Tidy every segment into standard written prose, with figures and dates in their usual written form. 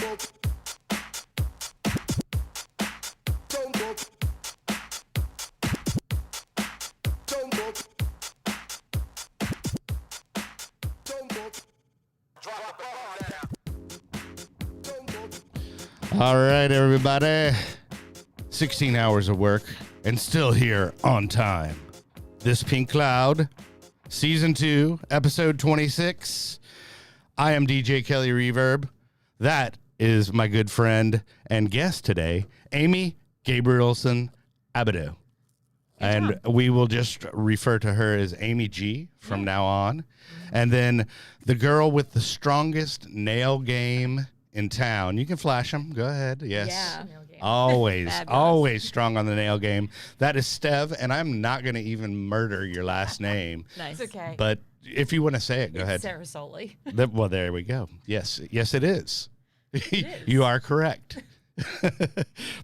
All right, everybody. 16 hours of work and still here on time. This Pink Cloud, Season 2, Episode 26. I am DJ Kelly Reverb. That is my good friend and guest today, Amy Gabrielson Abido. And we will just refer to her as Amy G from now on. And then the girl with the strongest nail game in town. You can flash them. Go ahead. Yes. Yeah. Always strong on the nail game. That is Stev, and I'm not going to even murder your last name. Nice. It's okay. But if you want to say it, go ahead. Sarah Soli. Well, there we go. Yes, it is. It is. You are correct.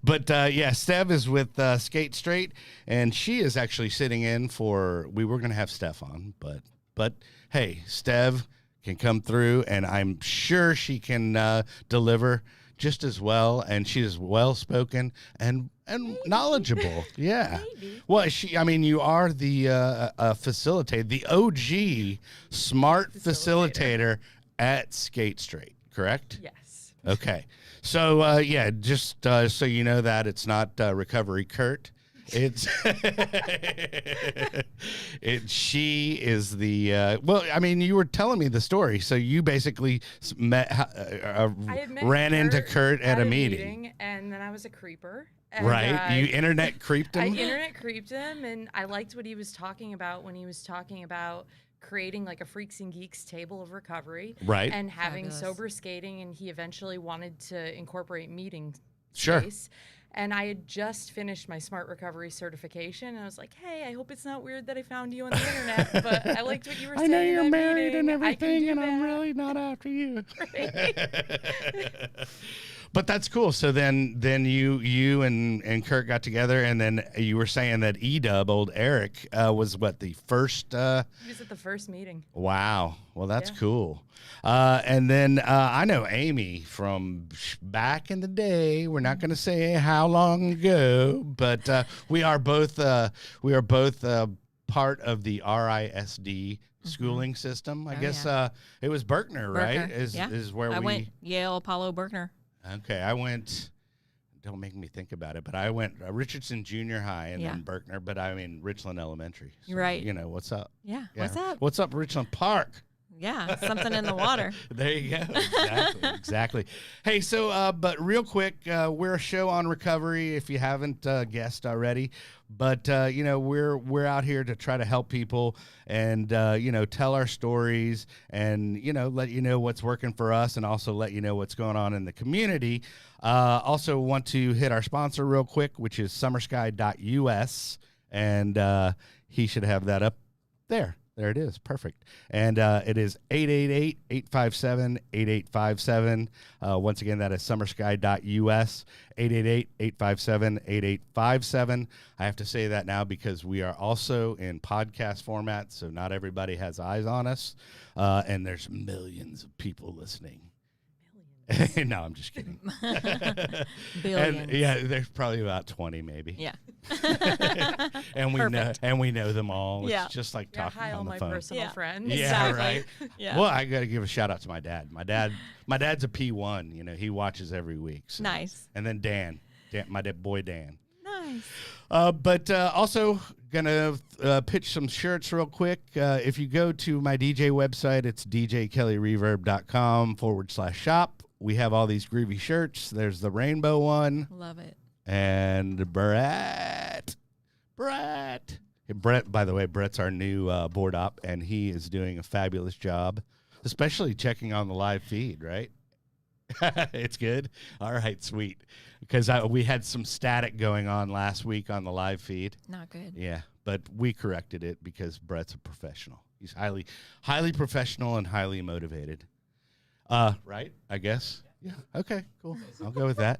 But Stev is with Skate Straight, and she is actually sitting in for. We were going to have Steph on, but hey, Stev can come through, and I'm sure she can deliver just as well, and she is well-spoken and knowledgeable. Yeah. Maybe. Well, you are the facilitator, the OG smart facilitator at Skate Straight, correct? Yes. Okay. So, just so you know that it's not Recovery Kurt. It's she is the you were telling me the story. So you basically ran into Kurt at a meeting, and then I was a creeper. And, right? You internet creeped him. I internet creeped him, and I liked what he was talking about when he was talking about creating like a Freaks and Geeks table of recovery, right? And having Fabulous. sober skating, and he eventually wanted to incorporate meeting Sure. space. And I had just finished my Smart Recovery certification, and I was like, hey, I hope it's not weird that I found you on the internet, but I liked what you were saying. I know you're in that married meeting. and everything, and I'm that. really not after you. Right. But that's cool. So then you and Kurt got together, and then you were saying that E-Dub, old Eric, was what, the first? He was at the first meeting. Wow. Well, that's Yeah. cool. And then I know Amy from back in the day. We're not going to say how long ago, but we are both part of the RISD schooling system. I guess it was Berkner, right? Is where I we went Yale, Apollo, Berkner. Okay, I went. Don't make me think about it, but I went Richardson Junior High and then Berkner, but I mean Richland Elementary. So, Right. You know what's up? Yeah. What's up? What's up, Richland Park? Yeah. Something in the water. There you go. Exactly. Hey, so but real quick, we're a show on recovery. If you haven't guessed already, but we're out here to try to help people and tell our stories and let you know what's working for us and also let you know what's going on in the community. Also want to hit our sponsor real quick, which is summersky.us, and he should have that up there. There it is. Perfect. And it is 888-857-8857. Once again, that is summersky.us, 888-857-8857. I have to say that now because we are also in podcast format, so not everybody has eyes on us. And there's millions of people listening. No, I'm just kidding. Billions. And, there's probably about 20 maybe. Yeah. and we know them all. Yeah. It's just like talking Hi, all on the my phone. personal friends. Yeah, Exactly. right. Yeah. Well, I got to give a shout out to my dad. My dad's a P1. He watches every week. So. Nice. And then Dan, my boy Dan. Nice. But also gonna pitch some shirts real quick. If you go to my DJ website, it's djkellyreverb.com/shop. We have all these groovy shirts. There's the rainbow one. Love it. And Brett, by the way, Brett's our new board op, and he is doing a fabulous job, especially checking on the live feed, right? It's good? All right, sweet. Because we had some static going on last week on the live feed. Not good. Yeah, but we corrected it because Brett's a professional. He's highly, highly professional and highly motivated. Right, I guess. Yeah. Okay, cool. I'll go with that.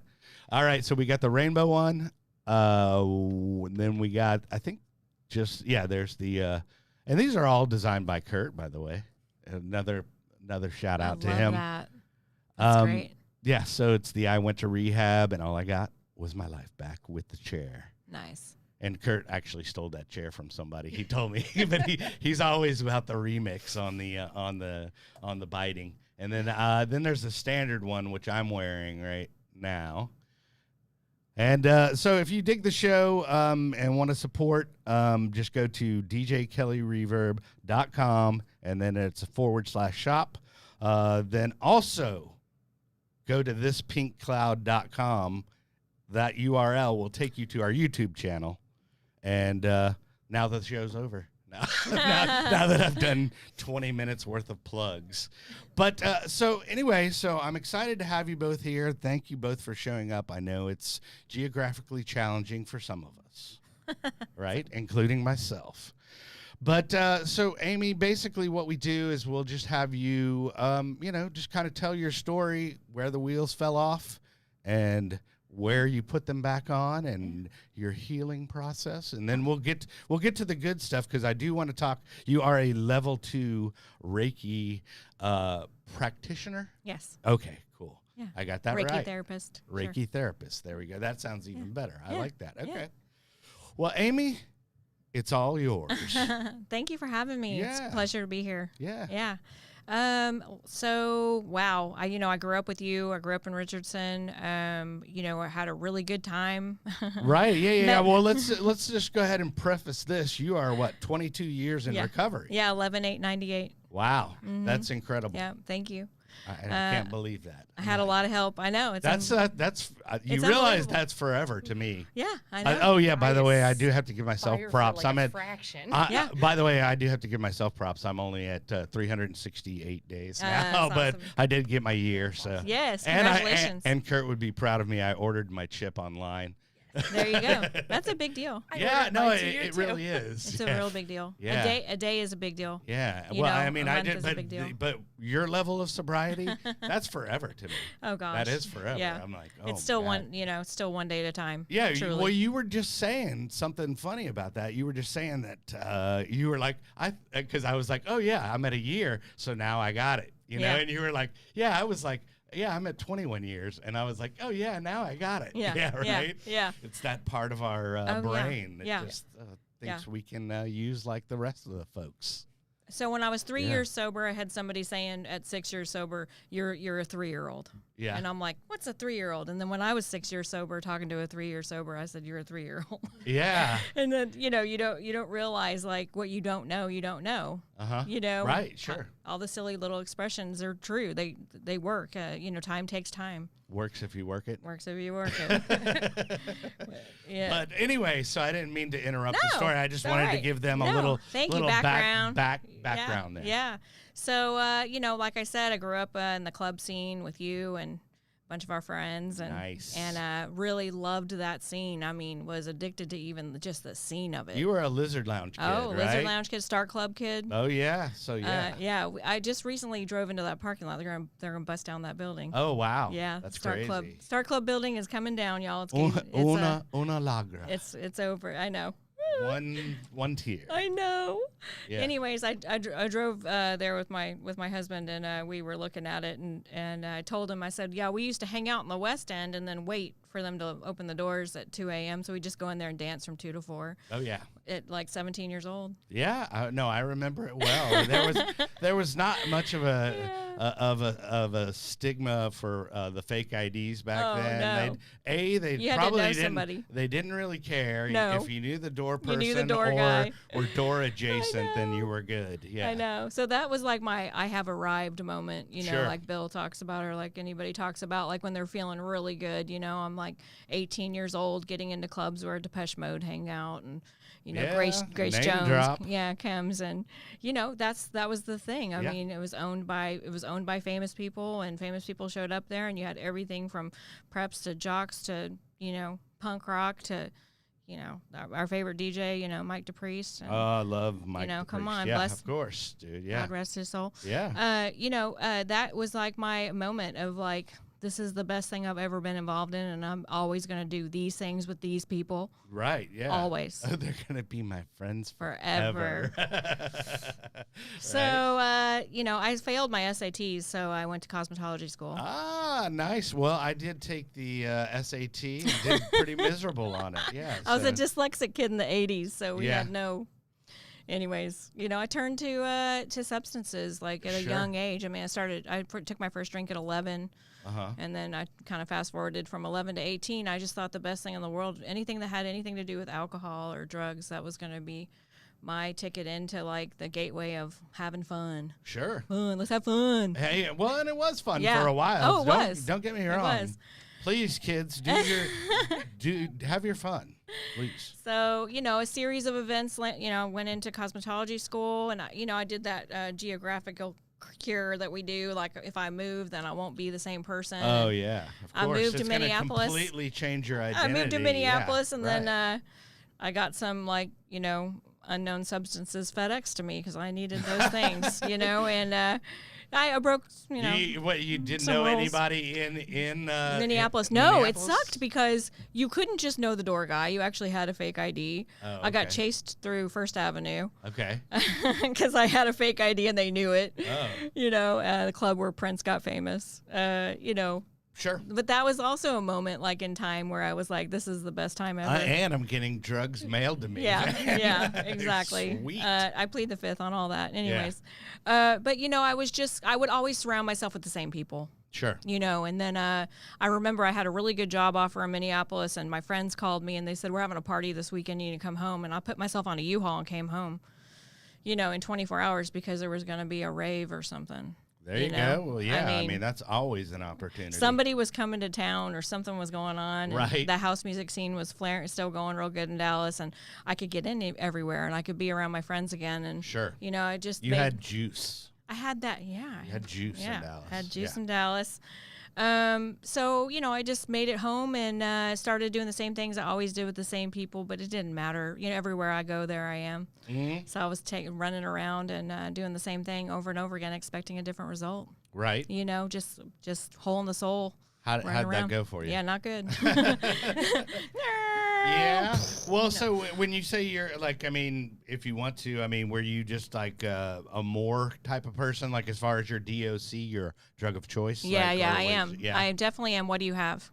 All right, so we got the rainbow one. Then we got, I think, there's the, and these are all designed by Kurt, by the way. Another shout out to him. That. That's great. yeah, so it's I went to rehab, and all I got was my life back with the chair. Nice. And Kurt actually stole that chair from somebody. He told me, but he's always about the remix on the biting. And then there's the standard one, which I'm wearing right now. And so if you dig the show and want to support, just go to djkellyreverb.com, and then it's a /shop. Then also go to thispinkcloud.com. That URL will take you to our YouTube channel. And now the show's over. Now that I've done 20 minutes worth of plugs. But so I'm excited to have you both here. Thank you both for showing up. I know it's geographically challenging for some of us, right? Including myself. But so Amy, basically what we do is we'll just have you, just kind of tell your story, where the wheels fell off and where you put them back on and your healing process. And then we'll get to the good stuff, because I do want to talk. You are a level 2 Reiki practitioner? Yes. Okay, cool. Yeah. I got that Reiki right. therapist. Reiki therapist. There we go. That sounds even better. I like that. Okay. Yeah. Well, Amy, it's all yours. Thank you for having me. It's Yeah. a pleasure to be here. Yeah. Yeah. So wow, I grew up with you. I grew up in Richardson. I had a really good time. Right. Yeah. Well, let's just go ahead and preface this. You are 22 years in recovery. Yeah, 11/8/98. Wow. That's incredible. Yeah, thank you. I can't believe that. I had a lot of help. I know. That's you realize unbelievable. that's forever to me. Yeah, I know. By the way, I do have to give myself props. I'm at fraction. By the way, I do have to give myself props. I'm only at 368 days now, but awesome. I did get my year. So Yes, and congratulations. and Kurt would be proud of me. I ordered my chip online. There you go. That's a big deal. It really is. It's a real big deal. Yeah. A day is a big deal. Yeah. You Well, know, I mean, a I month did, is a big deal. but your level of sobriety, that's forever to me. Oh gosh. That is forever. Yeah. I'm like, it's still God. still one day at a time. Yeah. Truly. Well, you were just saying something funny about that. You were just saying that you were like, because I was like, oh yeah, I'm at a year, so now I got it. You know, and you were like, yeah, I was like, yeah, I'm at 21 years. And I was like, oh, yeah, now I got it. Yeah. Right? Yeah. It's that part of our brain that just thinks we can use like the rest of the folks. So when I was 3 years sober, I had somebody saying at 6 years sober, you're a 3-year-old. Yeah. And I'm like, what's a 3-year-old? And then when I was 6 years sober, talking to a 3-year sober, I said, you're a 3-year-old. Yeah. And then, you don't realize like what you don't know, you don't know. Uh-huh. Right, sure. All the silly little expressions are true. They work. Time takes time. Works if you work it. Works if you work it. Yeah. But anyway, so I didn't mean to interrupt the story. I just wanted to give them a little background. background there. Yeah. So, like I said, I grew up in the club scene with you and a bunch of our friends, and really loved that scene. I mean, was addicted to even just the scene of it. You were a Lizard Lounge kid, right? Lizard Lounge kid, Star Club kid. Oh yeah, so yeah. I just recently drove into that parking lot. They're gonna bust down that building. Oh wow. Yeah, that's Star crazy. Club. Star Club building is coming down, y'all. It's una lagra. It's over. I know. One tier. I know. Yeah. Anyways, I drove there with my husband, and we were looking at it, and I told him, I said, yeah, we used to hang out in the West End and then wait for them to open the doors at 2 a.m. So we just go in there and dance from 2 to 4. Oh yeah. At like 17 years old. Yeah, I remember it well. There was not much of a stigma for the fake IDs back then. No. They probably didn't. They didn't really care. No. If you knew the door person, you knew the door guy. or door adjacent, then you were good. Yeah, I know. So that was like my I have arrived moment. Sure. Like Bill talks about, or like anybody talks about, like when they're feeling really good. I'm like 18 years old, getting into clubs where Depeche Mode hang out, and Grace name Jones, drop. comes, and that was the thing. I mean, it was owned by famous people, and famous people showed up there, and you had everything from preps to jocks to punk rock to our favorite DJ, Mike DePriest. And, I love Mike DePriest. Come on, yeah, bless, of course, dude. Yeah, God rest his soul. Yeah. That was like my moment of like, this is the best thing I've ever been involved in, and I'm always going to do these things with these people. Right, yeah. Always. Oh, they're going to be my friends Forever. So, I failed my SATs, so I went to cosmetology school. Ah, nice. Well, I did take the SAT and did pretty miserable on it. Yeah. I was a dyslexic kid in the 80s, so we had no... Anyways, I turned to substances like at a young age. I mean, I took my first drink at 11, and then I kind of fast forwarded from 11 to 18. I just thought the best thing in the world, anything that had anything to do with alcohol or drugs, that was going to be my ticket into like the gateway of having fun. Sure. Fun, let's have fun. Hey, well, and it was fun for a while. Oh, it was. Don't get me wrong. It was. Please, kids, have your fun, please. So, a series of events, went into cosmetology school, and I did that geographical cure that we do. Like, if I move, then I won't be the same person. Oh, yeah. Of course. I moved it's to Minneapolis. Completely change your identity. I moved to Minneapolis, and then I got some, unknown substances FedEx to me because I needed those things, and I broke, you didn't know rules. Anybody in Minneapolis? No, it sucked because you couldn't just know the door guy. You actually had a fake ID. Oh, okay. I got chased through First Avenue. Okay. Because I had a fake ID and they knew it. Oh. The club where Prince got famous. Sure. But that was also a moment in time where I was like, this is the best time ever. And I'm getting drugs mailed to me. Yeah, exactly. Sweet. I plead the fifth on all that. Anyways. But, I would always surround myself with the same people. Sure. And then I remember I had a really good job offer in Minneapolis, and my friends called me and they said, we're having a party this weekend, you need to come home. And I put myself on a U-Haul and came home, in 24 hours because there was going to be a rave or something. There you go. Well, yeah, I mean, that's always an opportunity. Somebody was coming to town or something was going on. Right. And the house music scene was still going real good in Dallas, and I could get in everywhere, and I could be around my friends again. And sure. I just... You had juice. I had that, yeah. You had juice in Dallas. I had juice in Dallas. So, I just made it home and started doing the same things I always did with the same people, but it didn't matter. Everywhere I go, there I am. Mm-hmm. So I was running around and doing the same thing over and over again, expecting a different result. Right. Just hole in the soul. How'd that go for you? Yeah, not good. Yeah. Well, so when you say you're if you want to, were you just like a more type of person, like as far as your DOC, your drug of choice? Yeah, I am. Yeah. I definitely am. What do you have?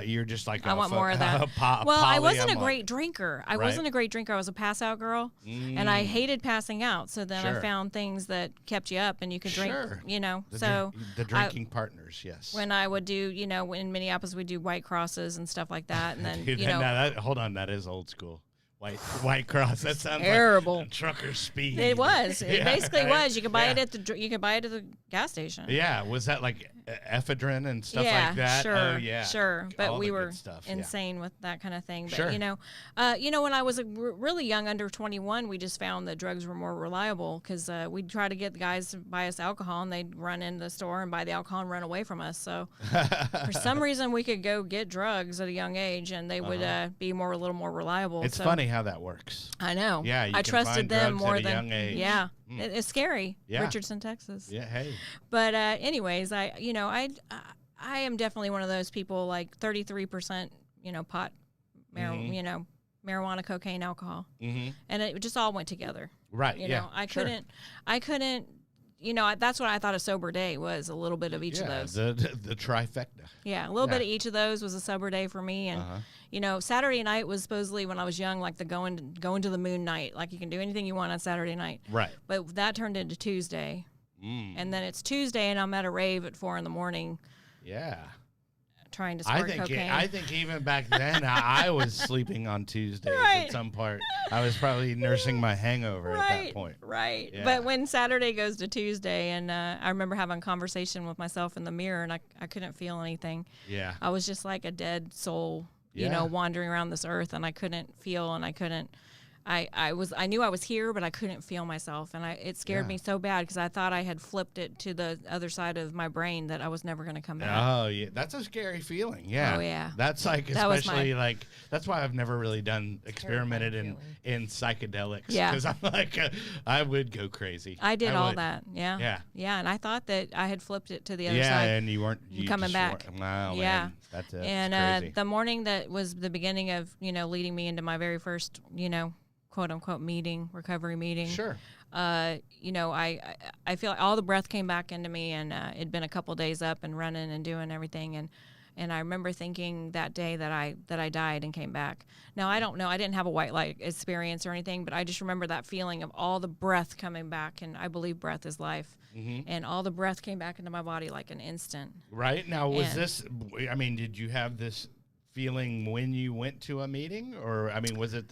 You're just like I want more of that. Well, I wasn't a great drinker. I wasn't a great drinker. I was a pass out girl, and I hated passing out. So then I found things that kept you up, and you could drink. The drinking partners, yes. When I would do, in Minneapolis, we'd do White Crosses and stuff like that, and then Dude, hold on, that is old school. White Cross. That sounds terrible. Like trucker speed. It was. It basically was. You could buy it at the gas station. Yeah. Was that like ephedrine and stuff like that? Sure. Oh, yeah. Sure. But all we were insane with that kind of thing. But sure. When I was really young, under 21, we just found that drugs were more reliable because we'd try to get the guys to buy us alcohol, and they'd run into the store and buy the alcohol and run away from us. So for some reason, we could go get drugs at a young age, and they would be a little more reliable. It's funny how that works. I know. Yeah, I trusted them more than young age. Yeah. It's scary. Yeah. Richardson, Texas. Yeah. Hey. But anyways, I am definitely one of those people, like 33%, pot, marijuana, cocaine, alcohol, and it just all went together. Right. I couldn't. That's what I thought a sober day was, a little bit of each of those. The trifecta. Yeah, a little bit of each of those was a sober day for me. And, Saturday night was supposedly, when I was young, like the going to the moon night. Like, you can do anything you want on Saturday night. Right. But that turned into Tuesday. And then it's Tuesday, and I'm at a rave at 4 a.m. Yeah. Trying to snort cocaine. I think even back then, I was sleeping on Tuesdays at some part. I was probably nursing my hangover at that point. Right. Yeah. But when Saturday goes to Tuesday, and I remember having a conversation with myself in the mirror, and I couldn't feel anything. Yeah. I was just like a dead soul, wandering around this earth, and I couldn't feel, and I I knew I was here, but I couldn't feel myself, and it scared me so bad because I thought I had flipped it to the other side of my brain that I was never going to come back. Oh yeah, that's a scary feeling. Yeah. Oh yeah. That's like especially like that's why I've never really experimented in psychedelics. Yeah. Because I'm like I would go crazy. I did all that. Yeah. Yeah. Yeah, and I thought that I had flipped it to the other side. Yeah, and you weren't coming back. Wow. Yeah. Man, that's and crazy. The morning that was the beginning of leading me into my very first quote unquote recovery meeting. Sure. I feel like all the breath came back into me, and it'd been a couple days up and running and doing everything, and I remember thinking that day that I died and came back. Now I don't know, I didn't have a white light experience or anything, but I just remember that feeling of all the breath coming back, and I believe breath is life, and all the breath came back into my body like an instant. Right now, did you have this feeling when you went to a meeting, or was it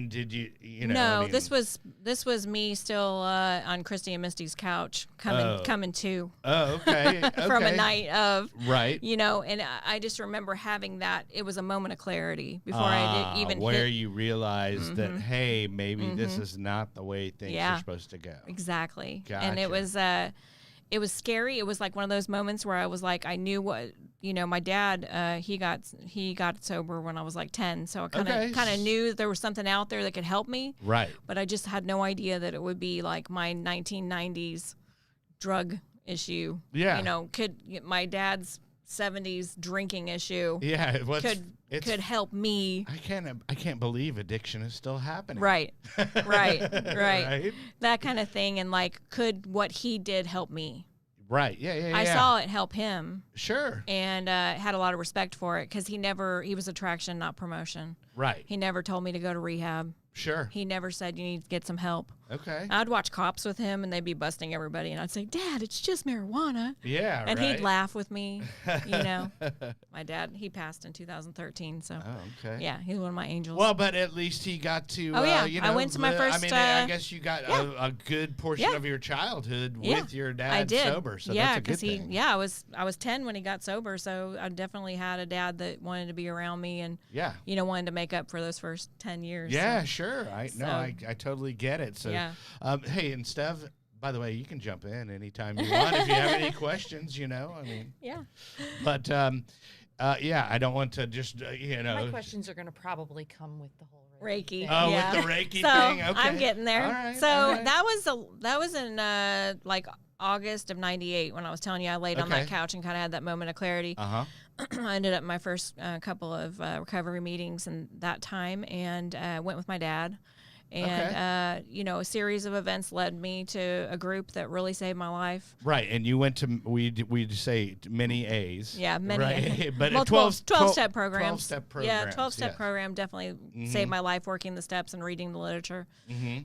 did you No, this was me still on Christy and Misty's couch coming to. Oh, okay. From a night of right. And I just remember having that. It was a moment of clarity before I did even where you realized that hey, maybe this is not the way things are supposed to go. Exactly. Gotcha. And it was scary. It was like one of those moments where I was like, I knew what, my dad, he got sober when I was like 10. So I kind of knew there was something out there that could help me. Right. But I just had no idea that it would be like my 1990s drug issue. Yeah. My dad's 70s drinking issue. Yeah. Could help me. I can't believe addiction is still happening. Right. Right. Right. That kind of thing. And like, could what he did help me? Right. Yeah. I saw it help him. Sure. And had a lot of respect for it because he was attraction, not promotion. Right. He never told me to go to rehab. Sure. He never said you need to get some help. Okay. I'd watch Cops with him, and they'd be busting everybody, and I'd say, Dad, it's just marijuana. Yeah, and he'd laugh with me, My dad, he passed in 2013, so. Oh, okay. Yeah, he's one of my angels. Well, but at least he got to, I went to my first. I guess you got a good portion of your childhood with your dad sober, so that's a good thing. I was 10 when he got sober, so I definitely had a dad that wanted to be around me and, wanted to make up for those first 10 years. Yeah, sure. I totally get it. So, hey, and Stev, by the way, you can jump in anytime you want if you have any questions, Yeah. But, I don't want to just, My questions are going to probably come with the whole Reiki. thing. Oh, with the Reiki so thing? Okay. I'm getting there. All right, so all right. that was in like August of '98 when I was telling you I laid on that couch and kind of had that moment of clarity. Uh-huh. I ended up in my first couple of recovery meetings in that time and went with my dad. And, a series of events led me to a group that really saved my life. Right. And you went to, we'd say many A's. Yeah, many A's. But multiple 12-step programs. 12-step programs. Yeah, 12-step program definitely saved my life, working the steps and reading the literature.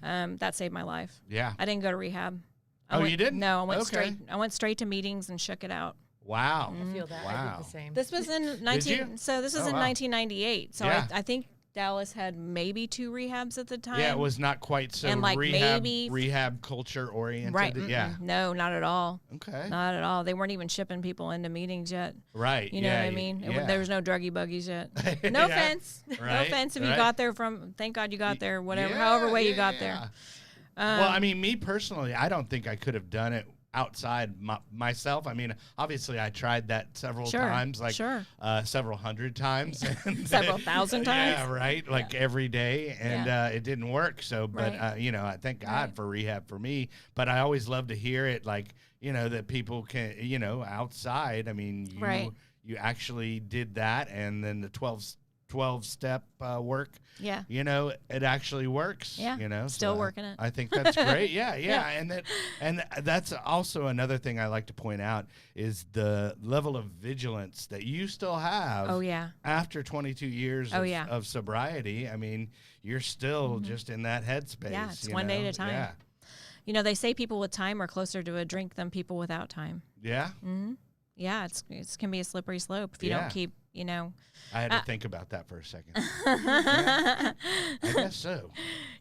That saved my life. Yeah. I didn't go to rehab. You didn't? No, I went straight to meetings and shook it out. Wow. I feel that. I did the same. This was in 1998. So I think Dallas had maybe 2 rehabs at the time. Yeah, it was not quite so and like rehab culture oriented. Right. Yeah. No, not at all. Okay. Not at all. They weren't even shipping people into meetings yet. Right. You know what I mean? There was no druggy buggies yet. No offense. Right. No offense if you got there thank God you got there, however way you got there. Well, I mean, me personally, I don't think I could have done it outside myself. I mean, obviously I tried that several times, like several hundred times. Several thousand times. Yeah, right. Like every day. And it didn't work. So, but, I thank God for rehab for me. But I always love to hear it, like, that people can, outside. I mean, you actually did that. And then the 12-step work. Yeah. It actually works. Yeah. Still working it. I think that's great. Yeah. And that's also another thing I like to point out is the level of vigilance that you still have. Oh, yeah. After 22 years of sobriety. I mean, you're still just in that headspace. Yeah, it's one day at a time. Yeah. They say people with time are closer to a drink than people without time. Yeah. Mm-hmm. Yeah, it can be a slippery slope if you don't keep, I had to think about that for a second. I guess so.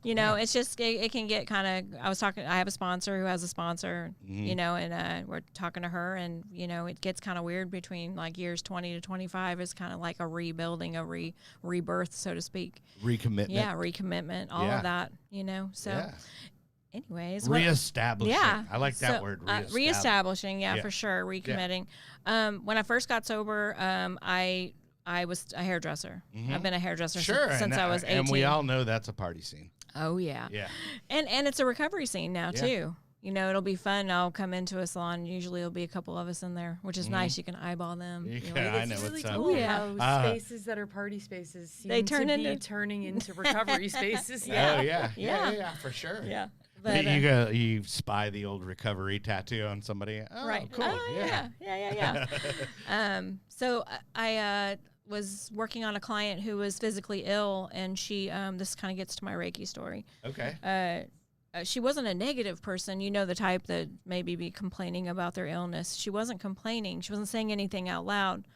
You know, it's just, it can get kind of, I have a sponsor who has a sponsor, you know, and we're talking to her, and, you know, it gets kind of weird between like years 20 to 25 is kind of like a rebuilding, a rebirth, so to speak. Recommitment. Yeah, recommitment, all of that, you know, so. Anyways, reestablishing. I like that word. Reestablishing, for sure. Recommitting. When I first got sober, I was a hairdresser. I've been a hairdresser since I was 18. And we all know that's a party scene. Oh yeah. Yeah. And it's a recovery scene now too. You know, it'll be fun. I'll come into a salon. Usually, it'll be a couple of us in there, which is nice. You can eyeball them. I know it's really what's cool up. how spaces that are party spaces seem turning into recovery spaces. Oh yeah, for sure. Yeah. But, you spy the old recovery tattoo on somebody. Oh, right. Cool. Yeah. So I was working on a client who was physically ill, and she. This kind of gets to my Reiki story. Okay. She wasn't a negative person, you know, the type that maybe be complaining about their illness. She wasn't complaining. She wasn't saying anything out loud.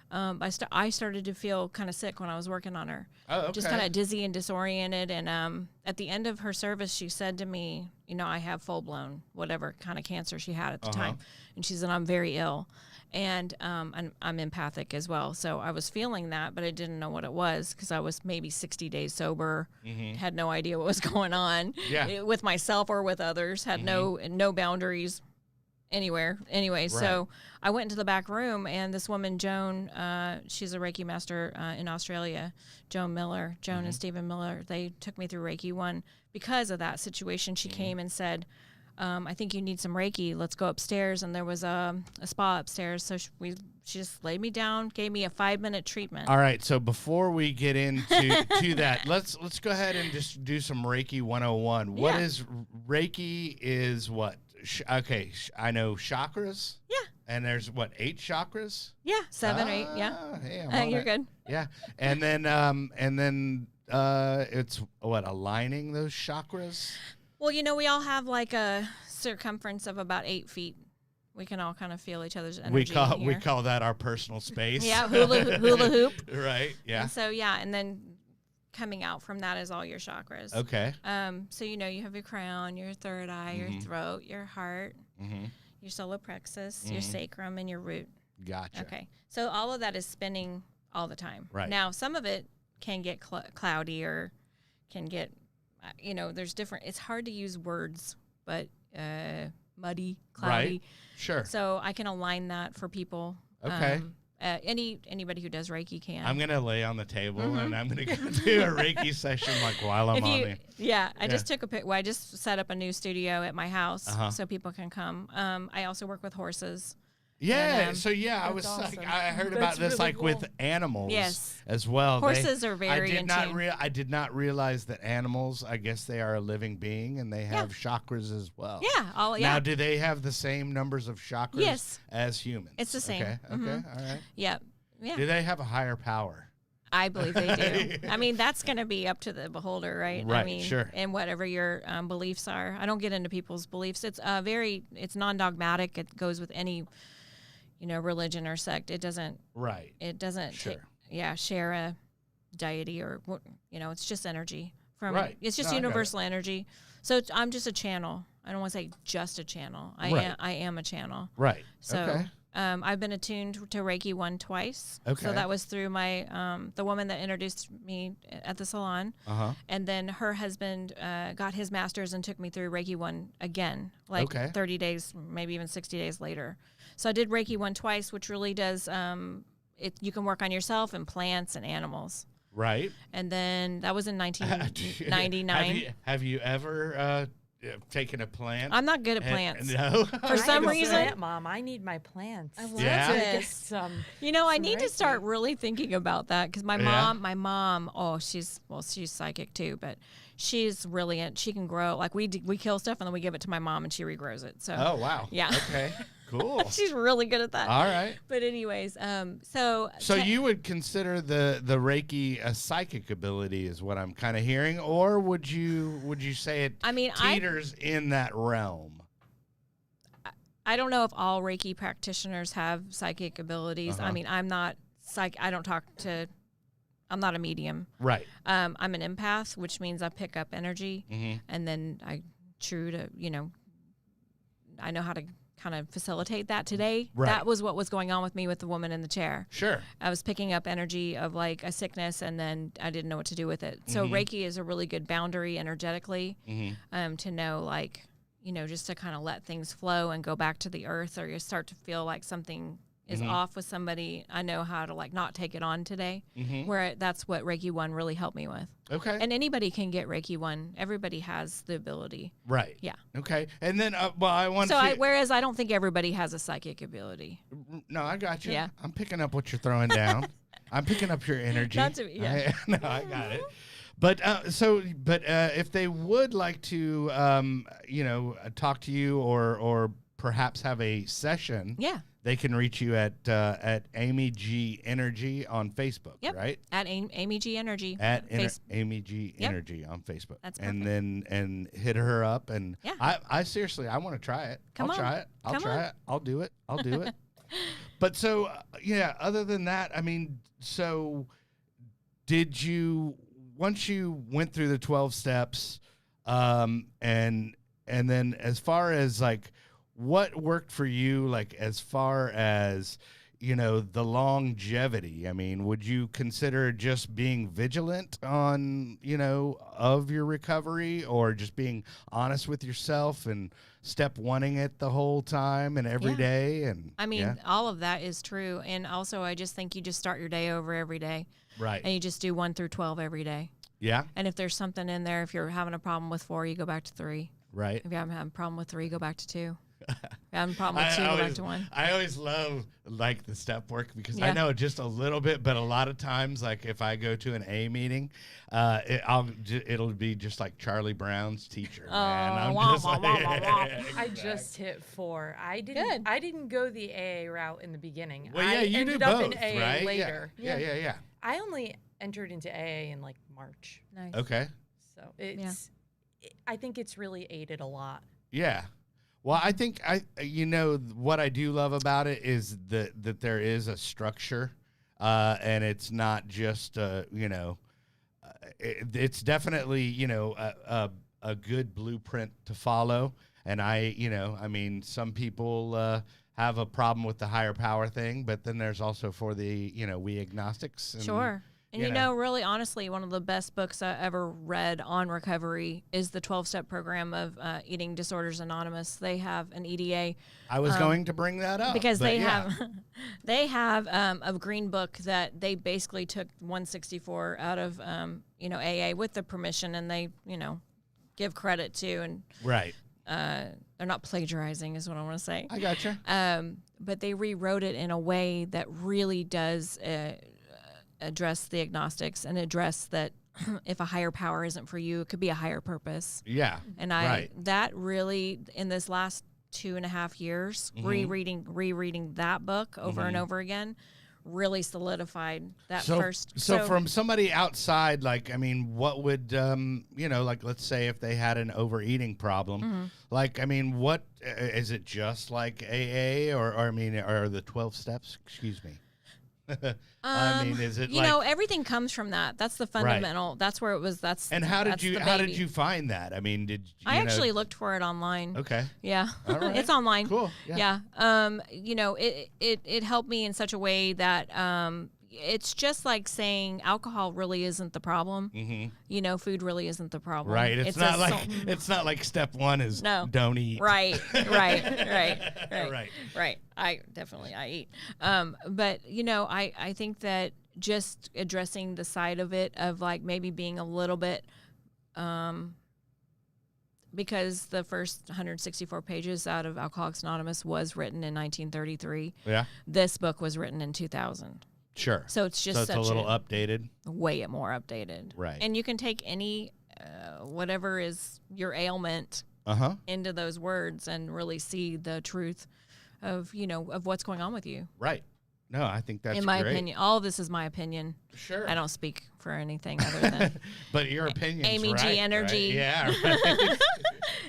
I started to feel kind of sick when I was working on her. Oh, okay. Just kind of dizzy and disoriented. And at the end of her service, she said to me, you know, I have full-blown whatever kind of cancer she had at the time. And she said, I'm very ill. And I'm empathic as well. So I was feeling that, but I didn't know what it was because I was maybe 60 days sober, had no idea what was going on with myself or with others, had no boundaries anywhere. Anyway, so I went into the back room, and this woman, Joan, she's a Reiki master in Australia, Joan and Stephen Miller, they took me through Reiki 1 because of that situation. She came and said, I think you need some Reiki. Let's go upstairs. And there was a spa upstairs. So she just laid me down, gave me a 5-minute treatment. All right. So before we get into to that, let's go ahead and just do some Reiki 101. What is Reiki is what? Okay. I know chakras. Yeah. And there's what, 8 chakras? Yeah. 7 or 8. Yeah. Hey, you're good. Yeah. And then it's what, aligning those chakras? Well, you know, we all have like a circumference of about 8 feet. We can all kind of feel each other's energy. We call that our personal space. Yeah, hula hoop. Right. Yeah. And so and then coming out from that is all your chakras. Okay. So you know, you have your crown, your third eye, your throat, your heart, your solar plexus, your sacrum, and your root. Gotcha. Okay. So all of that is spinning all the time. Right. Now, some of it can get cloudy or can get. You know, there's different. It's hard to use words, but muddy, cloudy. Right. Sure. So I can align that for people. Okay. Anybody who does Reiki can. I'm gonna lay on the table and I'm gonna go do a Reiki session like while I'm on there. Yeah, I just took a pic. Well, I just set up a new studio at my house so people can come. I also work with horses. Yeah, and, I was awesome. I heard about this really like cool. with animals as well. Horses are very I did not realize that animals, I guess they are a living being and they have chakras as well. Yeah, Now, do they have the same numbers of chakras as humans? It's the same. Okay, all right. Yeah. Do they have a higher power? I believe they do. I mean, that's going to be up to the beholder, right? Right, I mean, sure. And whatever your beliefs are. I don't get into people's beliefs. It's it's non-dogmatic. It goes with any religion or sect. It doesn't. Right. It doesn't. Sure. Share a deity or it's just energy from. Right. It's just universal energy. So I'm just a channel. I don't want to say just a channel. I am a channel. Right. So. Okay. I've been attuned to Reiki 1 twice. Okay. So that was through my the woman that introduced me at the salon. And then her husband got his master's and took me through Reiki 1 again, 30 days, maybe even 60 days later. So I did Reiki 1 twice, which really does you can work on yourself and plants and animals. Right. And then that was in 1999. Have you ever taking a plant? I'm not good at plants. No. For some reason. Mom, I need my plants. I love this. I need to start really thinking about that because my mom, she's psychic too, but she's brilliant. She can grow. Like we kill stuff and then we give it to my mom and she regrows it. So. Oh, wow. Yeah. Okay. Cool. She's really good at that. All right. But anyways, so you would consider the Reiki a psychic ability is what I'm kind of hearing, or would you say it teeters in that realm? I don't know if all Reiki practitioners have psychic abilities. I mean, I'm not I don't talk to I'm not a medium. Right. I'm an empath, which means I pick up energy, Mm-hmm. and then I I know how to kind of facilitate that today. Right. That was what was going on with me with the woman in the chair. Sure. I was picking up energy of like a sickness, and then I didn't know what to do with it. So Reiki is a really good boundary energetically, to know, like, just to kind of let things flow and go back to the earth, or you start to feel like something is off with somebody. I know how to like not take it on today, where that's what Reiki 1 really helped me with. Okay. And anybody can get Reiki 1. Everybody has the ability. Right. Yeah. Okay. And then, I want So to. whereas I don't think everybody has a psychic ability. No, I got you. Yeah. I'm picking up what you're throwing down. I'm picking up your energy. Not to- yeah. No, I got it. But if they would like to, talk to you or perhaps have a session, Yeah. they can reach you at Amy G Energy on Facebook, Yep. right? At Amy G Energy. At Amy G Energy on Facebook. That's and perfect. then hit her up, and Yeah. I seriously, I want to try it. Come I'll on. try it. I'll Come try on. it. I'll do it. I'll do it. But so other than that, I mean, so did you, once you went through the 12 steps, and then as far as like what worked for you, like as far as the longevity, I mean, would you consider just being vigilant on of your recovery, or just being honest with yourself and step oneing it the whole time and every Yeah. day? And I mean, all of that is true. And also, I just think you just start your day over every day, right. and you just do 1 through 12 every day. Yeah. And if there's something in there, if you're having a problem with 4, you go back to 3. Right. If you're having a problem with 3, go back to 2. If you're having a problem with 2, go back to 1. I always love like the step work because I Yeah. know just a little bit, but a lot of times, like if I go to an A meeting, it'll be just like Charlie Brown's teacher. Man. I'm wah, just wah, like, wah, wah, wah. I just hit 4. I didn't go the AA route in the beginning. Well, yeah, I you ended do up both, in AA right? later. Yeah. I only entered into AA in like March. Nice. Okay. So I think it's really aided a lot. Yeah. Well, I think what I do love about it is that there is a structure, and it's not just it's definitely a good blueprint to follow. And I mean, some people have a problem with the higher power thing, but then there's also for the we agnostics. And, Sure. And really honestly, one of the best books I ever read on recovery is the 12-step program of Eating Disorders Anonymous. They have an EDA. I was going to bring that up Because but they yeah. have a green book that they basically took 164 out of AA with the permission, and they give credit to, and Right. they're not plagiarizing is what I want to say. I gotcha. But they rewrote it in a way that really does address the agnostics and address that if a higher power isn't for you, it could be a higher purpose. Yeah. And right. that really, in this last 2.5 years, rereading that book over and over again, really solidified that first. So from somebody outside, like, I mean, what would, like, let's say if they had an overeating problem, like, I mean, what, is it just like AA or I mean, or the 12 steps? Excuse me. I mean, is it everything comes from that. That's the fundamental. Right. That's where it was. And how did you find that? I mean, I actually looked for it online. Okay. Yeah. All right. It's online. Cool. Yeah. It helped me in such a way that it's just like saying alcohol really isn't the problem. Mm-hmm. Food really isn't the problem. Right. It's not like step one is don't eat. Right. Right. I eat. But I think that just addressing the side of it of like maybe being a little bit, because the first 164 pages out of Alcoholics Anonymous was written in 1933. Yeah. This book was written in 2000. Sure. So it's just a little updated. Way more updated. Right. And you can take any, whatever is your ailment into those words and really see the truth of, of what's going on with you. Right. No, I think that's in my great. opinion. All of this is my opinion. Sure. I don't speak for anything other than. But your opinion's Amy right, G Energy. Right? Yeah. Right.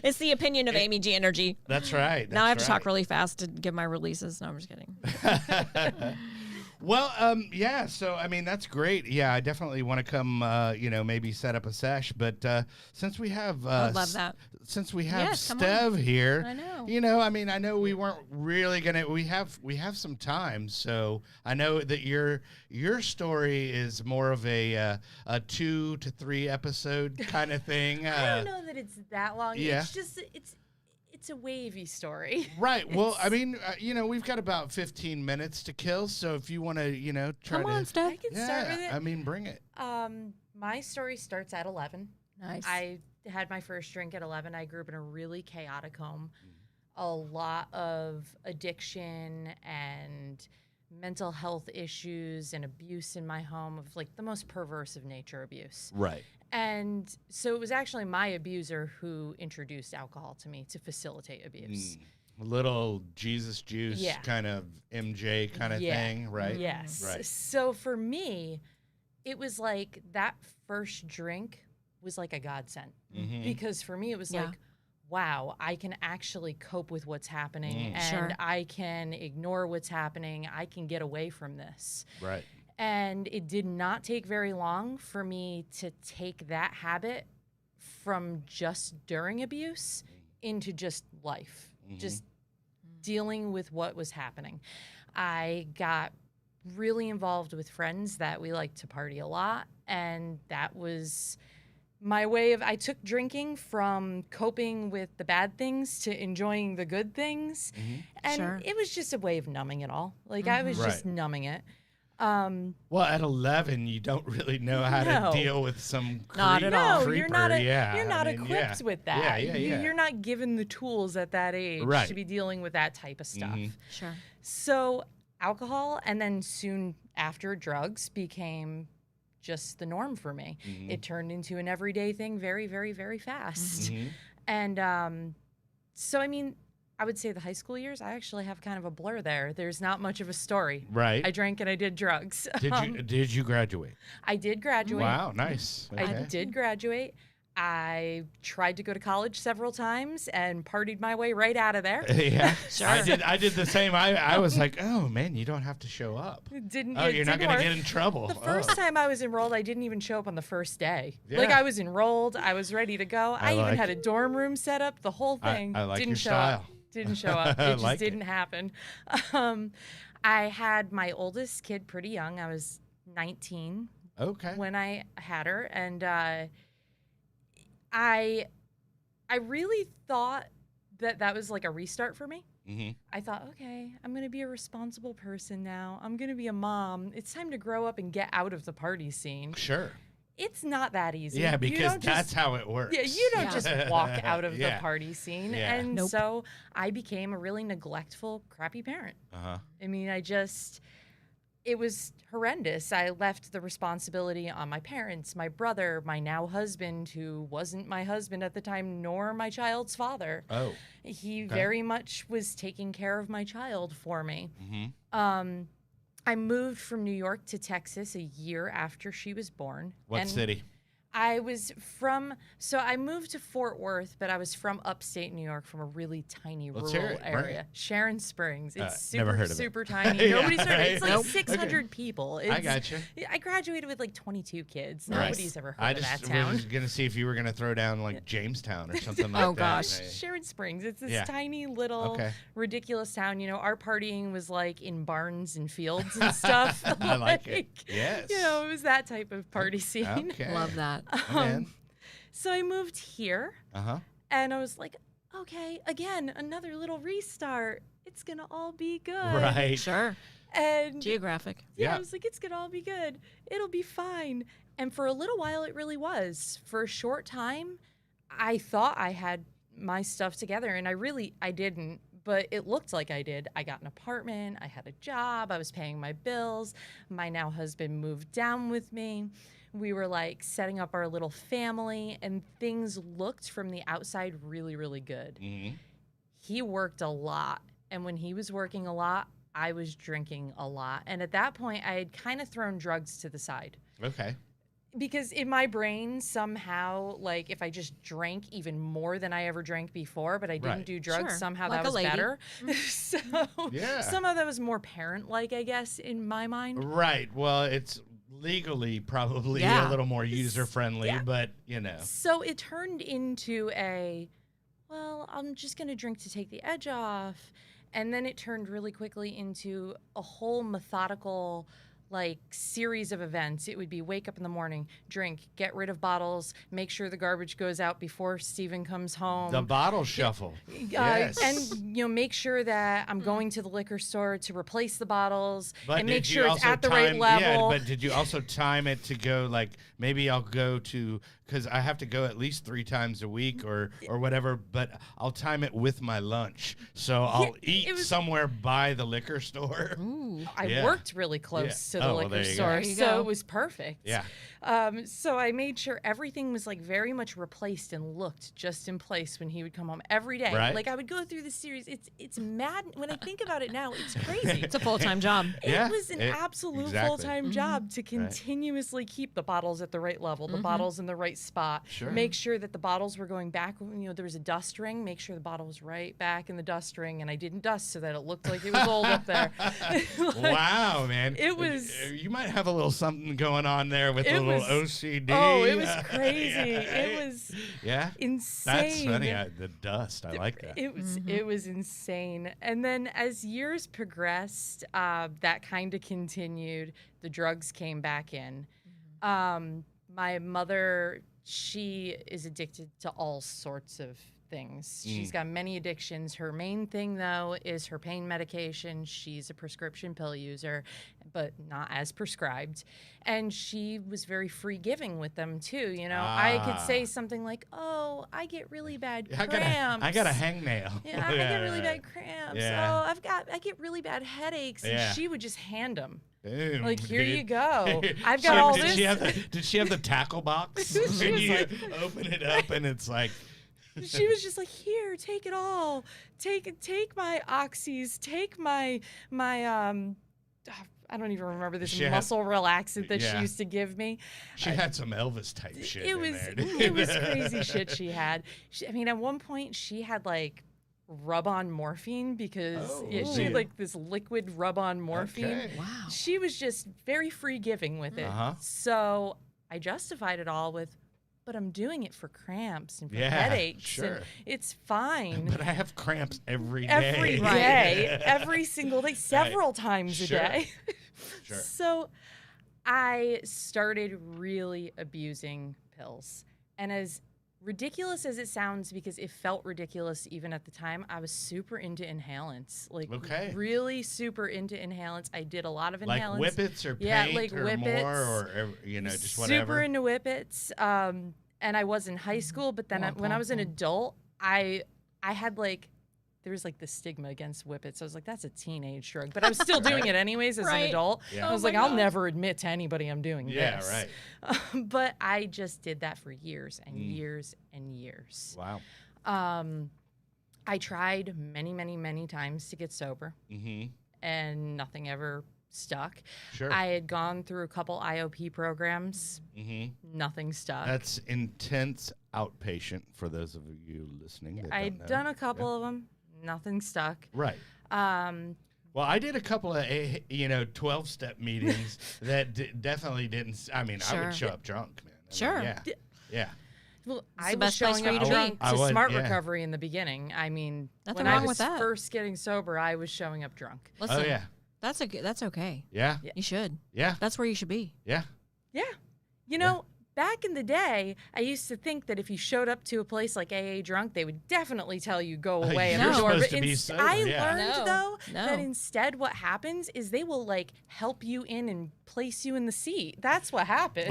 It's the opinion of Amy G Energy. That's right. Now I have to talk really fast to give my releases. No, I'm just kidding. Well, yeah. So, I mean, that's great. Yeah, I definitely want to come, maybe set up a sesh. But since we have, I love that. Since we have Yes, come Stev on. here, I know. I mean, I know we weren't really gonna. We have some time, so I know that your story is more of a 2 to 3 episode kind of thing. I don't know that it's that long. Yeah. It's just it's a wavy story. Right. Well, I mean, we've got about 15 minutes to kill, so if you want to, try Come on, to. Steph. I can start with it. I mean, bring it. My story starts at 11. Nice. I had my first drink at 11. I grew up in a really chaotic home. A lot of addiction and mental health issues and abuse in my home, of like the most perverse of nature abuse. Right. And so it was actually my abuser who introduced alcohol to me to facilitate abuse. A little Jesus juice Yeah. kind of MJ kind of thing, right? Yes. Right. So for me, it was like that first drink was like a godsend. Mhm. Because for me, it was Yeah. like, wow, I can actually cope with what's happening and Sure. I can ignore what's happening. I can get away from this. Right. And it did not take very long for me to take that habit from just during abuse into just life, just dealing with what was happening. I got really involved with friends that we liked to party a lot, and that was my way of, I took drinking from coping with the bad things to enjoying the good things. And Sure. it was just a way of numbing it all. Like I was just Right. numbing it. Well, at 11, you don't really know how No. to deal with some Not at all. No, creeper. you're not. Yeah, You're I not mean, equipped yeah. with that. Yeah, yeah. You're not given the tools at that age Right. to be dealing with that type of stuff. Sure. So alcohol, and then soon after, drugs became just the norm for me. It turned into an everyday thing very, very, very fast. And so, I mean, I would say the high school years, I actually have kind of a blur there. There's not much of a story. Right. I drank and I did drugs. Did you graduate? I did graduate. Wow, nice. I Okay. did graduate. I tried to go to college several times and partied my way right out of there. Yeah, Sure. I did the same. I was like, oh man, you don't have to show up. Didn't. Oh, it you're not didn't gonna work. get in trouble. The first time I was enrolled, I didn't even show up on the first day. Yeah. Like I was enrolled, I was ready to go. I even like had a it. dorm room set up. The whole I thing like didn't your show style. up. Didn't show up. I It just like it. didn't happen. I had my oldest kid pretty young. I was 19 Okay. when I had her, and I really thought that was like a restart for me. I thought, okay, I'm going to be a responsible person now. I'm going to be a mom. It's time to grow up and get out of the party scene. Sure. It's not that easy. Yeah, You because don't that's just, how it works. yeah, you don't Yeah. just walk out of Yeah. the party scene. Yeah. And Nope. so I became a really neglectful, crappy parent. Uh-huh. I mean, it was horrendous. I left the responsibility on my parents, my brother, my now husband, who wasn't my husband at the time, nor my child's father. Oh. He very much was taking care of my child for me. I moved from New York to Texas a year after she was born. What and city? I moved to Fort Worth, but I was from upstate New York, from a really tiny Let's rural hear it. Bring area. it. Sharon Springs. It's super, never heard of it. super tiny. Yeah, Nobody's heard of it. It's like right. Nope. 600 people. I gotcha. I graduated with like 22 kids. Right. Nobody's ever heard I of just that town. was gonna see if you were gonna throw down like Jamestown or something like Oh, that. gosh. Hey. Sharon Springs. It's this Yeah. tiny little Okay. ridiculous town. You know, our partying was like in barns and fields and stuff. I like it. Yes. You know, it was that type of party scene. Okay. Love that. Man. So I moved here, Uh-huh. and I was like, okay, again, another little restart. It's gonna all be good. Right. Sure. And Geographic. yeah, Yeah. I was like, it's gonna all be good. It'll be fine. And for a little while, it really was. For a short time, I thought I had my stuff together, and I didn't. But it looked like I did. I got an apartment. I had a job. I was paying my bills. My now husband moved down with me. We were like setting up our little family, and things looked from the outside really, really good. He worked a lot. And when he was working a lot, I was drinking a lot. And at that point, I had kind of thrown drugs to the side. Okay. because in my brain somehow, like, if I just drank even more than I ever drank before, but I didn't Right. do drugs, Sure. somehow Like that a was lady. better. So Yeah. somehow that was more parent-like, I guess, in my mind. Right. Well, it's legally probably a Yeah. little more user friendly, Yeah. but you know. So it turned into well, I'm just going to drink to take the edge off. And then it turned really quickly into a whole methodical, like, series of events. It would be wake up in the morning, drink, get rid of bottles, make sure the garbage goes out before Steven comes home. The bottle shuffle. Yes. And make sure that I'm going to the liquor store to replace the bottles But and make did you sure it's also at the right time- level. Yeah, but did you also time it to go like maybe I'll go to because I have to go at least 3 times a week or whatever. But I'll time it with my lunch, so I'll eat somewhere by the liquor store. Ooh. I worked really close to the Oh, well, liquor there you go. store, There you so go. it was perfect. Yeah. So I made sure everything was like very much replaced and looked just in place when he would come home every day. Right. Like I would go through the series. It's mad when I think about it now. It's crazy. It's a full-time job. Yeah, It was an absolute exactly. full-time job to continuously keep the bottles at the right level, the bottles in the right spot. Sure. Make sure that the bottles were going back. There was a dust ring. Make sure the bottle was right back in the dust ring, and I didn't dust so that it looked like it was old up there. Wow, man! It was- You might have a little something going on there with a It little was- OCD. Oh, it was crazy. Yeah. It was Yeah. insane. That's funny. The dust. I like that. It was insane. And then as years progressed, that kind of continued. The drugs came back in. My mother, she is addicted to all sorts of things. She's got many addictions. Her main thing, though, is her pain medication. She's a prescription pill user, but not as prescribed. And she was very free giving with them, too. I could say something like, oh, I get really bad cramps. I got a hangnail. Yeah, I get really bad cramps. Yeah. Oh, I get really bad headaches. And Yeah. she would just hand them. Boom, Like, here dude. you go. I've got all did this. Did she have the tackle box? She was And you like- open it up and it's like, She was just like, here, take it all. Take my oxys. Take my I don't even remember this She had- muscle relaxant that she Yeah. used to give me. she had some Elvis type shit It in was there. dude. it was crazy shit she had. At one point she had like rub-on morphine because she had Ooh. like this liquid rub-on morphine. Okay. Wow. She was just very free giving with it. Uh-huh. So I justified it all with, but I'm doing it for cramps and for Yeah, headaches. sure. And it's fine. But I have cramps every day. Every Right. day, every single day, several times Sure. a day. Sure. So I started really abusing pills. And as ridiculous as it sounds, because it felt ridiculous even at the time, I was super into inhalants. Like, Okay. really super into inhalants. I did a lot of Like inhalants. whippets or Yeah, paint like or whippets. more or just whatever. Super into whippets. And I was in high school, but then when I was an adult, I had like, there was like the stigma against whippets. I was like, that's a teenage drug, but I was still doing it anyways as an Right. adult. Yeah. I was Oh like, my I'll God. never admit to anybody I'm doing Yeah, this. right. But I just did that for years and years and years. Wow. I tried many, many, many times to get sober, Mm-hmm. and nothing ever stuck. Sure. I had gone through a couple IOP programs. Mm-hmm. Nothing stuck. That's intense outpatient for those of you listening. That don't I'd know. done a couple of them. Nothing stuck. Right. Um, Well, I did a couple of 12-step meetings that definitely didn't. I mean, I Sure. would show up drunk, man. I mean, Sure. yeah. Yeah. well, the I was best place showing for you up to be. drunk I to would, smart yeah. recovery in the beginning. I mean, Nothing when wrong I was with that. first getting sober, I was showing up drunk. Listen, Oh yeah. that's okay. Yeah. You should. Yeah. That's where you should be. Yeah. Yeah. Back in the day, I used to think that if you showed up to a place like AA drunk, they would definitely tell you go away at you're the door. supposed But to be sober, I yeah. learned No. though No. that instead what happens is they will like help you in and place you in the seat. That's what happens.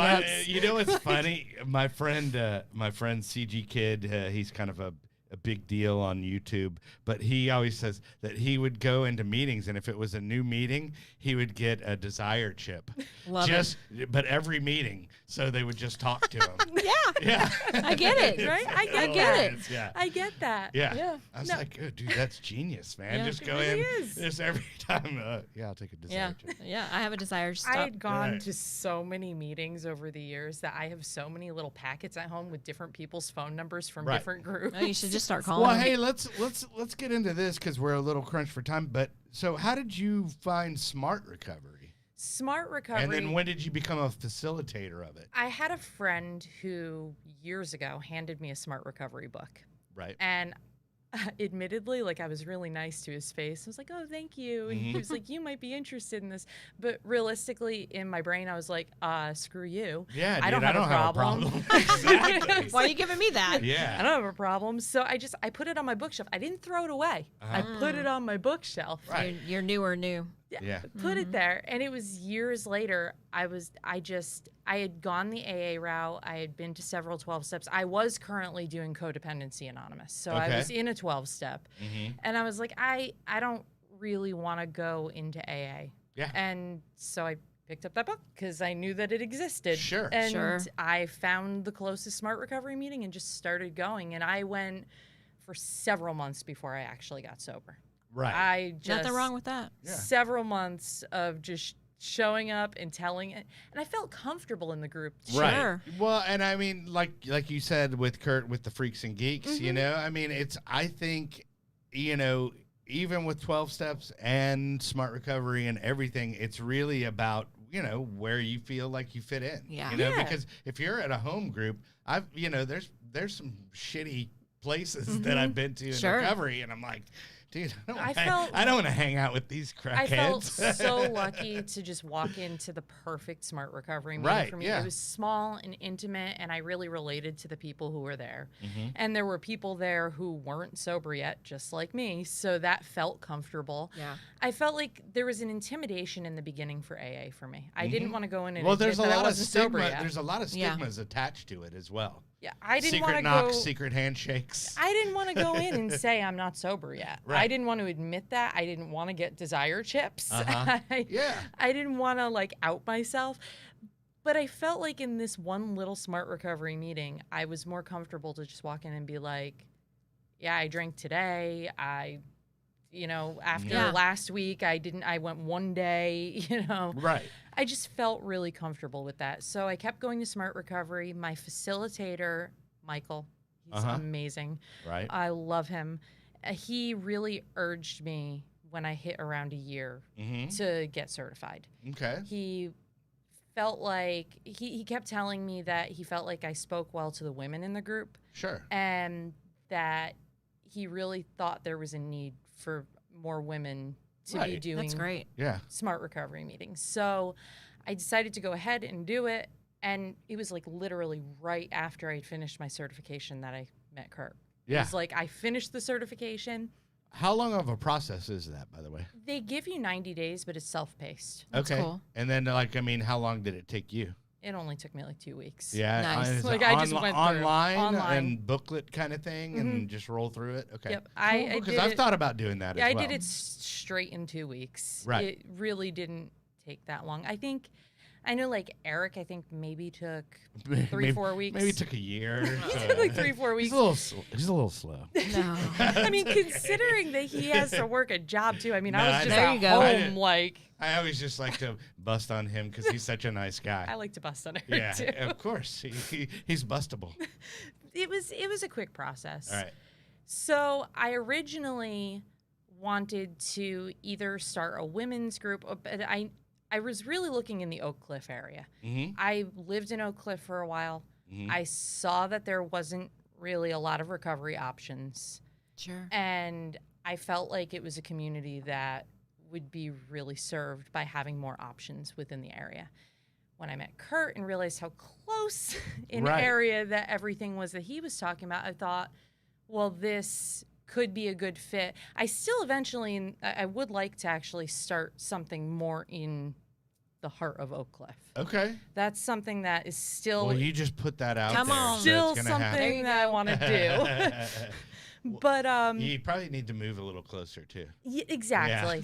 You know what's funny? My friend CG Kid, he's kind of a big deal on YouTube, but he always says that he would go into meetings, and if it was a new meeting, he would get a desire chip. Love But every meeting, so they would just talk to him. Yeah. Yeah. I get it. Right? I get that. it. Yeah. I get that. Yeah. I was like, oh, dude, that's genius, man. Yeah. Just go really in. is. Just every time. I'll take a Yeah. desire. Yeah. I have a desire to I stop. had gone Right. to so many meetings over the years that I have so many little packets at home with different people's phone numbers from Right. different groups. Oh, you should just start calling Well, them. hey, let's get into this because we're a little crunched for time. But so, how did you find Smart Recovery? Smart Recovery. And then when did you become a facilitator of it? I had a friend who years ago handed me a Smart Recovery book. Right. And admittedly, like, I was really nice to his face. I was like, oh, thank you. And he was like, you might be interested in this. But realistically, in my brain, I was like, screw you. Yeah, dude, I don't have a problem. Exactly. Why are you giving me that? I Yeah. don't have a problem. So I put it on my bookshelf. I didn't throw it away. I put it on my bookshelf. Right. You're newer new. Yeah. Put it there. And it was years later. I had gone the AA route. I had been to several 12 steps. I was currently doing Codependency Anonymous. So I Okay. was in a 12 step. And I was like, I don't really want to go into AA. Yeah. And so I picked up that book because I knew that it existed. Sure. And Sure. I found the closest Smart Recovery meeting and just started going. And I went for several months before I actually got sober. Right. I just Nothing wrong with that. Yeah. several months of just showing up and telling it, and I felt comfortable in the group. Right. Sure. Well, and I mean, like you said with Kurt, with the Freaks and Geeks, you know, I mean, I think, even with 12 steps and Smart Recovery and everything, it's really about, where you feel like you fit in. Yeah. Yeah. Because if you're at a home group, there's some shitty places that I've been to in Sure. recovery, and I'm like, dude, I I don't want to hang out with these crackheads. I felt so lucky to just walk into the perfect Smart Recovery meeting Right, for me. yeah. It was small and intimate, and I really related to the people who were there. Mm-hmm. And there were people there who weren't sober yet, just like me, so that felt comfortable. Yeah. I felt like there was an intimidation in the beginning for AA for me. I didn't want to go in and Well, admit there's a that I lot of wasn't sober stigma. yet. There's a lot of Yeah. stigmas attached to it as well. Yeah, I didn't want Secret to knocks, go. secret handshakes. I didn't want to go in and say I'm not sober yet. Right. I didn't want to admit that. I didn't want to get desire chips. Uh-huh. Yeah. I didn't want to out myself. But I felt like in this one little Smart Recovery meeting, I was more comfortable to just walk in and be like, yeah, I drank today. After Yeah. last week, I went one day, Right. I just felt really comfortable with that. So I kept going to Smart Recovery. My facilitator, Michael, he's amazing. Right. I love him. He really urged me when I hit around a year to get certified. Okay. He felt like, he kept telling me that he felt like I spoke well to the women in the group Sure. and that he really thought there was a need for more women to be Right. doing That's great. Yeah. Smart Recovery meetings. So I decided to go ahead and do it. And it was literally right after I had finished my certification that I met Kurt. Yeah. It was I finished the certification. How long of a process is that, by the way? They give you 90 days, but it's self-paced. That's okay. cool. And then, how long did it take you? It only took me 2 weeks. Yeah. Nice. Is it I just went through online online. and booklet kind of thing and just roll through it? Okay. Yep. I Because did I've it- thought about doing that Yeah, as well. I did it straight in 2 weeks. Right. It really didn't take that long. I know Eric, I think maybe took 3-4 weeks. Maybe it took a year. He took 3-4 weeks. He's a little slow. No. I mean, considering that he has to work a job too. I mean, No, I I was just know. There at you go. home I always just like to bust on him because he's such a nice guy. I like to bust on her Yeah, too. of course. He's bustable. It was a quick process. All right. So I originally wanted to either start a women's group, but I was really looking in the Oak Cliff area. Mm-hmm. I lived in Oak Cliff for a while. Mhm. I saw that there wasn't really a lot of recovery options. Sure. And I felt like it was a community that would be really served by having more options within the area. When I met Kurt and realized how close in Right. area that everything was that he was talking about, I thought, well, this could be a good fit. I still eventually, I would like to actually start something more in the heart of Oak Cliff. Okay. That's something that is still Well, you just put that out Come there. on. so still it's gonna something you that I want to do. happen. But You probably need to move a little closer too. exactly.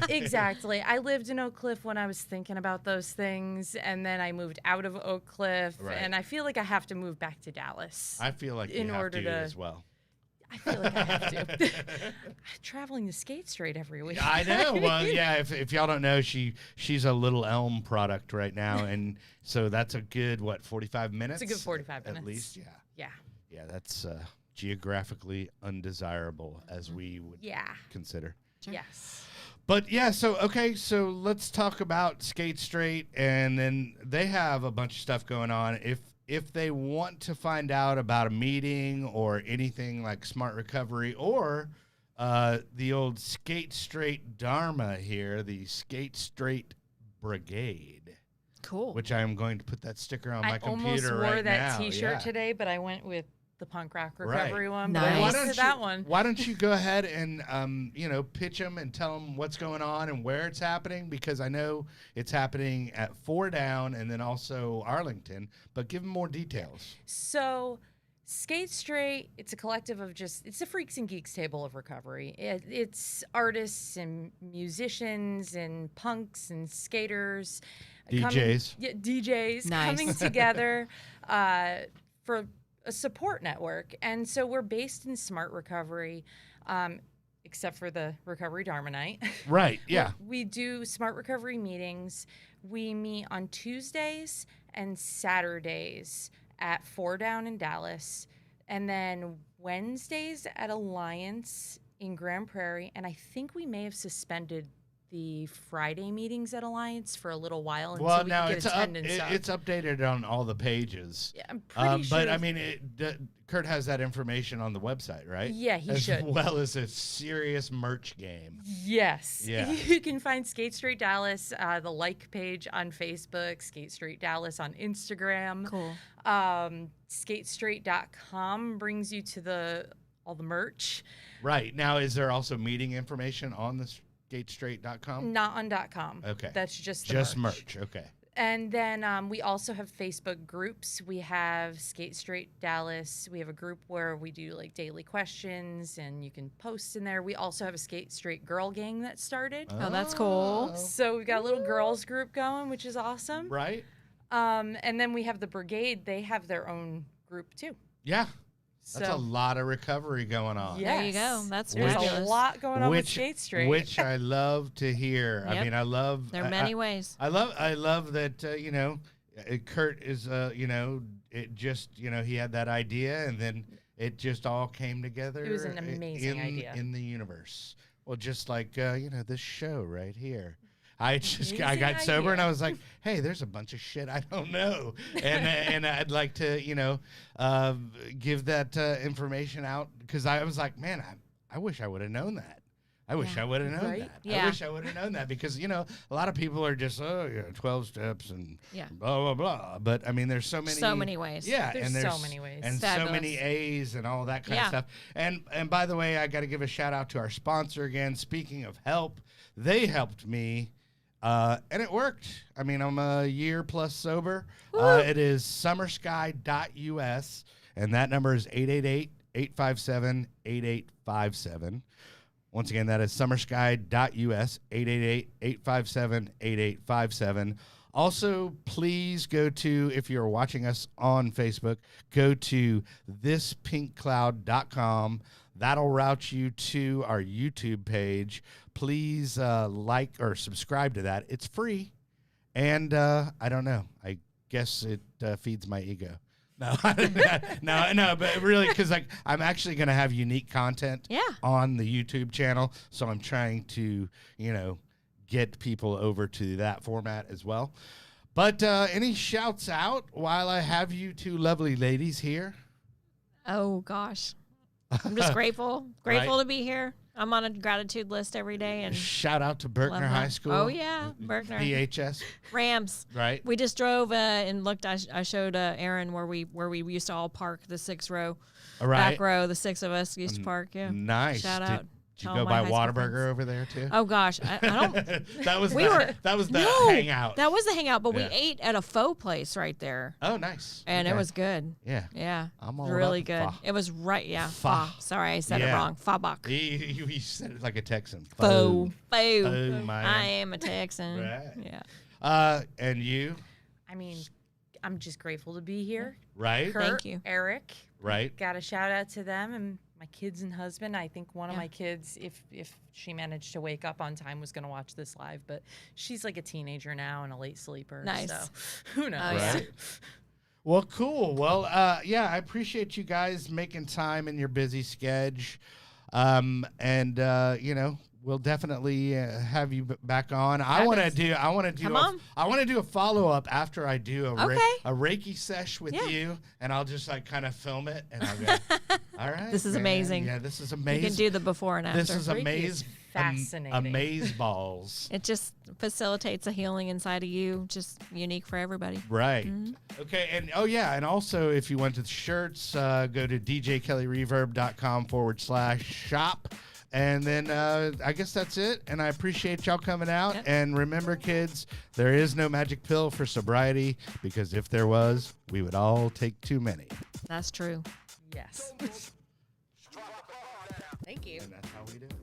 Exactly. I lived in Oak Cliff when I was thinking about those things, and then I moved out of Oak Cliff, Right. and I feel like I have to move back to Dallas. I feel like in you have order to to as well. I feel like I have to. Traveling to Skate Straight every week. I know. Well, yeah. If y'all don't know, she's a Little Elm product right now, and so that's a good 45 minutes. It's a good 45 minutes at least. Yeah. Yeah. Yeah. That's geographically undesirable as we would consider. Sure. Yes. But yeah, so let's talk about Skate Straight, and then they have a bunch of stuff going on. If they want to find out about a meeting or anything like Smart Recovery or the old Skate Straight Dharma here, the Skate Straight Brigade. Cool. Which I am going to put that sticker on my computer right now. I almost wore that T-shirt today, but I went with the punk rock recovery one. But Nice. I that one. Why don't you go ahead and pitch them and tell them what's going on and where it's happening, because I know it's happening at 4 Down and then also Arlington, but give them more details. So Skate Straight, it's a collective of it's a freaks and geeks table of recovery. It's artists and musicians and punks and skaters. DJs. DJs coming together for a support network. And so we're based in Smart Recovery, except for the Recovery Dharma Night. Right, yeah. We do Smart Recovery meetings. We meet on Tuesdays and Saturdays at 4 Down in Dallas, and then Wednesdays at Alliance in Grand Prairie. And I think we may have suspended the Friday meetings at Alliance for a little while until we can get attendance up. It's updated on all the pages. Yeah, I'm pretty sure. But I mean, Kurt has that information on the website, right? Yeah, he as should. As well as a serious merch game. Yes. Yeah. You can find Skate Straight Dallas, the like page on Facebook, Skate Straight Dallas on Instagram. Cool. Skatestraight.com brings you to all the merch. Right. Now, is there also meeting information on the skatestraight.com? Not on .com. Okay. That's just merch. Okay. And then we also have Facebook groups. We have Skate Straight Dallas. We have a group where we do like daily questions, and you can post in there. We also have a Skate Straight Girl Gang that started. Oh, that's cool. So we've got a little girls group going, which is awesome. Right. And then we have the Brigade. They have their own group too. Yeah. That's a lot of recovery going on. Yes. There you go. That's There's fabulous. a lot going on with Skate Straight. Which I love to hear. Yep. I mean, I love. There are many ways. I love that. Kurt is. It just. He had that idea, and then it just all came together. It was an amazing idea in the universe. Well, just like this show right here. I Amazing got sober idea. and I was like, hey, there's a bunch of shit I don't know, and I'd like to give that information out, because I was like, man, I wish I would have known that. I wish I would have known Right? that. Yeah. I wish I would have known that, because a lot of people are just 12 steps and blah blah blah. But I mean, there's so many There's ways. so many ways. And Fabulous. so many A's and all that kind of stuff. And by the way, I got to give a shout out to our sponsor again. Speaking of help, they helped me. And it worked. I mean, I'm a year plus sober. It is summersky.us, and that number is 888-857-8857. Once again, that is summersky.us, 888-857-8857. Also, please go to, if you're watching us on Facebook, go to thispinkcloud.com. That'll route you to our YouTube page. Please like or subscribe to that. It's free. And I don't know. I guess it feeds my ego. No, no, but really, because I'm actually going to have unique content on the YouTube channel. So I'm trying to, get people over to that format as well. But any shouts out while I have you two lovely ladies here? Oh, gosh. I'm just grateful to be here. I'm on a gratitude list every day. And shout out to Berkner High School. Oh, yeah. Berkner. PHS. Rams. Right. We just drove and looked. I showed Aaron where we used to all park, the 6th row. All right. Back row, the 6 of us used to park. Yeah. Nice. Shout out. Did you all go my buy high school Whataburger friends. over there too? Oh gosh, I don't. that was We the, were- that was the No, hangout. That was the hangout, but we Yeah. ate at a faux place right there, Oh, nice. and it Okay. was good. Yeah. Yeah, I'm all really about good. pho. It was right. Yeah, Pho. Sorry, I said it Yeah. wrong. Fabak. He said it like a Texan. Faux. Pho, I man. am a Texan. Right. Yeah. And you, I mean, I'm just grateful to be here. right? Kurt, Thank you. Eric. Right. Got a shout out to them and my kids and husband. I think one of Yeah. my kids, if she managed to wake up on time, was going to watch this live. But she's like a teenager now and a late sleeper. Nice. So who knows? Oh, yeah. Right. Well, cool. Well, yeah, I appreciate you guys making time in your busy schedule. You know, we'll definitely have you back on. I want to do Come on. I want to do a follow up after I do Okay. a Reiki sesh with Yeah. you, and I'll just like kind of film it, and I'll go, all right. This is man. amazing. Yeah, this is You amazing. can do the before and after. This is Reiki amaze, is fascinating. amaze balls. It just facilitates a healing inside of you, just unique for everybody. Right. Mm-hmm. Okay. And oh yeah. And also, if you want the shirts, go to djkellyreverb.com/shop. And then I guess that's it. And I appreciate y'all coming out. Yep. And remember, kids, there is no magic pill for sobriety, because if there was, we would all take too many. That's true. Yes. Thank you. And that's how we do it.